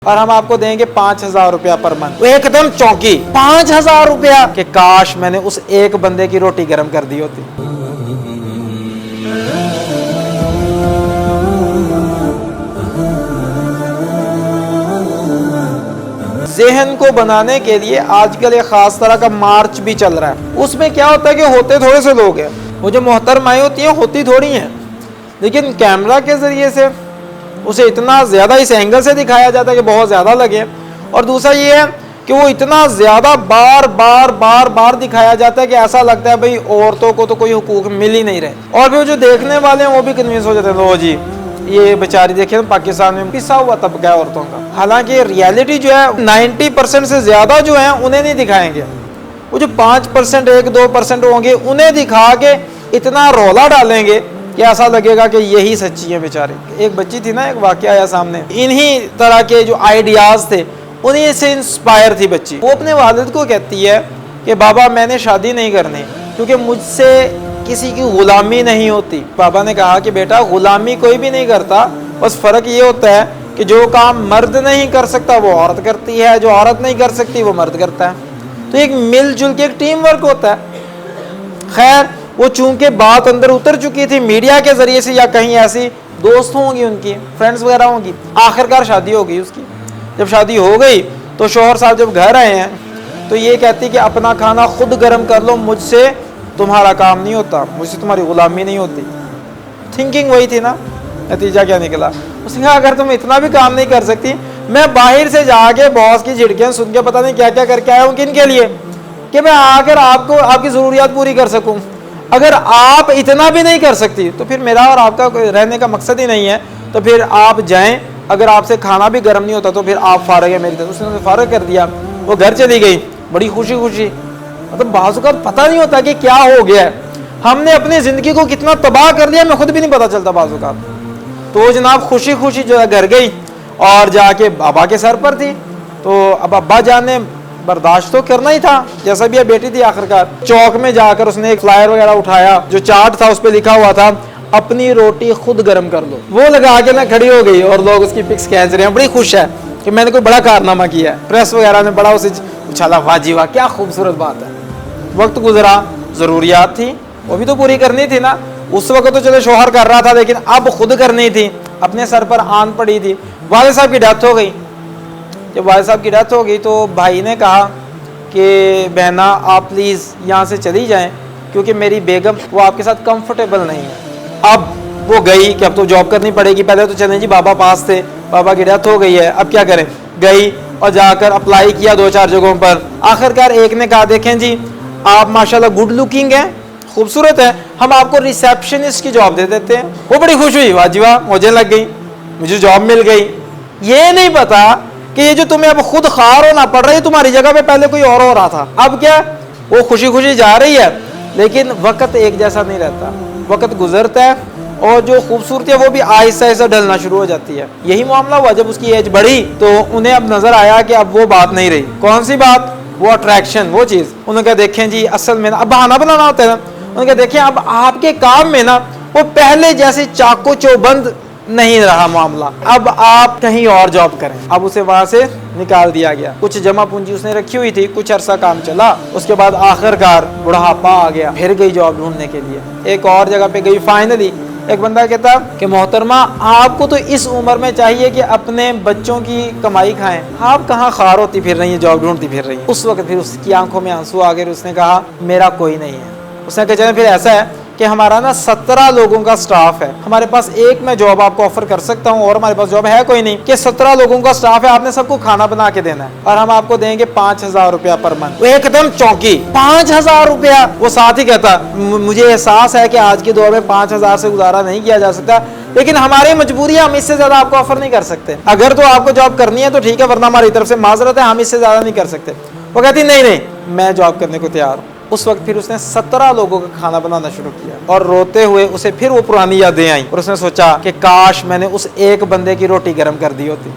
और हम आपको देंगे 5,000 रुपया पर मंथ। एकदम चौंकी, 5,000 रुपया कि काश मैंने उस एक बंदे की रोटी गर्म कर दी होती। ज़हन को बनाने के लिए आजकल एक खास तरह का मार्च भी चल रहा है। उसमें क्या होता है कि होते थोड़े से लोग हैं, वो जो मोहतरमाएं होती हैं होती थोड़ी हैं, लेकिन कैमरा के ज़रिए से उसे इतना ज़्यादा इस एंगल से दिखाया जाता है कि बहुत ज़्यादा लगे। और दूसरा ये है कि वो इतना ज़्यादा बार बार दिखाया जाता है कि ऐसा लगता है भाई औरतों को तो कोई हुकूक मिल ही नहीं रहे। और भी जो देखने वाले हैं वो भी कन्विंस हो जाते हैं, लो जी ये बेचारी देखिए पाकिस्तान में पिसा हुआ तबका है औरतों का। हालांकि रियलिटी जो है 90% से ज़्यादा जो है उन्हें नहीं दिखाएंगे, वो जो 5% 1-2% होंगे उन्हें दिखा के इतना रौला डालेंगे कि ऐसा लगेगा कि यही सच्ची है बेचारे। एक बच्ची थी ना, एक वाकया आया सामने, इन्हीं तरह के जो आइडियाज़ थे उन्हीं से इंस्पायर थी बच्ची। वो अपने वालिद को कहती है कि बाबा मैंने शादी नहीं करनी क्योंकि मुझसे किसी की गुलामी नहीं होती। बाबा ने कहा कि बेटा गुलामी कोई भी नहीं करता, बस फ़र्क ये होता है कि जो काम मर्द नहीं कर सकता वो औरत करती है, जो औरत नहीं कर सकती वो मर्द करता है। तो एक मिलजुल के एक टीम वर्क होता है। खैर वो चूंकि बात अंदर उतर चुकी थी मीडिया के ज़रिए से या कहीं ऐसी दोस्त होंगी उनकी, फ्रेंड्स वगैरह होंगी, आखिरकार शादी हो गई उसकी। जब शादी हो गई तो शौहर साहब जब घर आए हैं तो ये कहती कि अपना खाना खुद गर्म कर लो, मुझसे तुम्हारा काम नहीं होता, मुझसे तुम्हारी गुलामी नहीं होती। थिंकिंग वही थी ना, नतीजा क्या निकला? उसने कहा अगर तुम इतना भी काम नहीं कर सकती, मैं बाहर से जाके बॉस की झिड़कियाँ सुन के पता नहीं क्या क्या करके आया हूँ किन के लिए, कि मैं आकर आपको आपकी ज़रूरियात पूरी कर सकूँ। अगर आप इतना भी नहीं कर सकती तो फिर मेरा और आपका रहने का मकसद ही नहीं है, तो फिर आप जाएं। अगर आपसे खाना भी गर्म नहीं होता तो फिर आप फारग है मेरी तरफ। उसने फारग कर दिया, वो घर चली गई बड़ी खुशी खुशी। मतलब बाज़ का पता नहीं होता कि क्या हो गया है, हमने अपनी ज़िंदगी को कितना तबाह कर दिया, मैं खुद भी नहीं पता चलता बाज़ का। तो जनाब खुशी खुशी जो है घर गई और जाके बाबा के सर पर थी। तो अब अब्बा जान ने बर्दाश्त तो करना ही था, जैसा भी बेटी थी। आखिरकार चौक में जाकर उसने एक फ्लायर वगैरह उठाया, जो चार्ट था उस पर लिखा हुआ था अपनी रोटी खुद गर्म कर लो। वो लगा के ना खड़ी हो गई और लोग उसकी पिक्स खींच रहे हैं। बड़ी खुश है कि मैंने कोई बड़ा कारनामा किया है। प्रेस वगैरह ने बड़ा उसे उछाला, वाह जी वाह क्या खूबसूरत बात है। वक्त गुजरा, ज़रूरियात थी वो भी तो पूरी करनी थी ना। उस वक्त तो चलो शोहर कर रहा था, लेकिन अब खुद करनी थी, अपने सर पर आन पड़ी थी। वालिद साहब की डेथ हो गई। जब वालिद साहब की डेथ हो गई तो भाई ने कहा कि बहना आप प्लीज़ यहाँ से चली जाएं क्योंकि मेरी बेगम वो आपके साथ कंफर्टेबल नहीं है। अब वो गई कि अब तो जॉब करनी पड़ेगी। पहले तो चलें जी बाबा पास थे, बाबा की डेथ हो गई है, अब क्या करें। गई और जाकर अप्लाई किया 2-4 जगहों पर। आखिरकार एक ने कहा देखें जी आप माशाल्लाह गुड लुकिंग हैं, खूबसूरत है, हम आपको रिसेप्शनिस्ट की जॉब दे देते हैं। वो बड़ी खुश हुई, वाह जी वाह मुझे लग गई, मुझे जॉब मिल गई। ये नहीं पता कि ये जो तुम्हें अब खुद खार होना पड़ रहा है तुम्हारी जगह पे पहले कोई और हो रहा था। अब क्या वो खुशी खुशी जा रही है, लेकिन वक्त एक जैसा नहीं रहता, वक्त गुजरता है और जो खूबसूरती है वो भी आहिस्ता आहिस्ता ढलना शुरू हो जाती है। यही मामला हुआ जब उसकी एज बढ़ी तो उन्हें अब नजर आया कि अब वो बात नहीं रही। कौन सी बात? वो अट्रैक्शन, वो चीज़। उन्होंने कहा देखें जी असल में अब बहाना बनाना होता है ना। उन्होंने कहा देखें अब आपके काम में ना वो पहले जैसे चाको चौबंद नहीं रहा मामला, अब आप कहीं और जॉब करें। अब उसे वहां से निकाल दिया गया। कुछ जमा पूंजी उसने रखी हुई थी, कुछ अरसा काम चला, उसके बाद आखिरकार बुढ़ापा आ गया, फिर गई जॉब ढूंढने के लिए। एक और जगह पे गई। फाइनली एक बंदा कहता कि मोहतरमा आपको तो इस उम्र में चाहिए कि अपने बच्चों की कमाई खाएं, आप कहाँ खार होती फिर रही है, जॉब ढूंढती फिर रही है। उस वक्त फिर उसकी आंखों में आंसू आ गए। उसने कहा मेरा कोई नहीं है। उसने कहा चले फिर ऐसा है कि हमारा ना 17 लोगों का स्टाफ है, हमारे पास एक मैं जॉब आपको ऑफर कर सकता हूँ और हमारे पास जॉब है कोई नहीं, कि 17 लोगों का स्टाफ है, आपने सबको खाना बना के देना है और हम आपको देंगे 5,000 रुपया पर मंथ। वो एकदम चौंकी, 5,000 रुपया। वो साथ ही कहता मुझे एहसास है कि आज के दौर में 5,000 से गुजारा नहीं किया जा सकता, लेकिन हमारी मजबूरी है, हम इससे ज्यादा आपको ऑफर नहीं कर सकते। अगर तो आपको जॉब करनी है तो ठीक है, वरना हमारी तरफ से माजरत है, हम इससे ज्यादा नहीं कर सकते। वो कहती नहीं मैं जॉब करने को तैयार हूँ। उस वक्त फिर उसने 17 लोगों का खाना बनाना शुरू किया और रोते हुए उसे फिर वो पुरानी यादें आई और उसने सोचा कि काश मैंने उस एक बंदे की रोटी गर्म कर दी होती।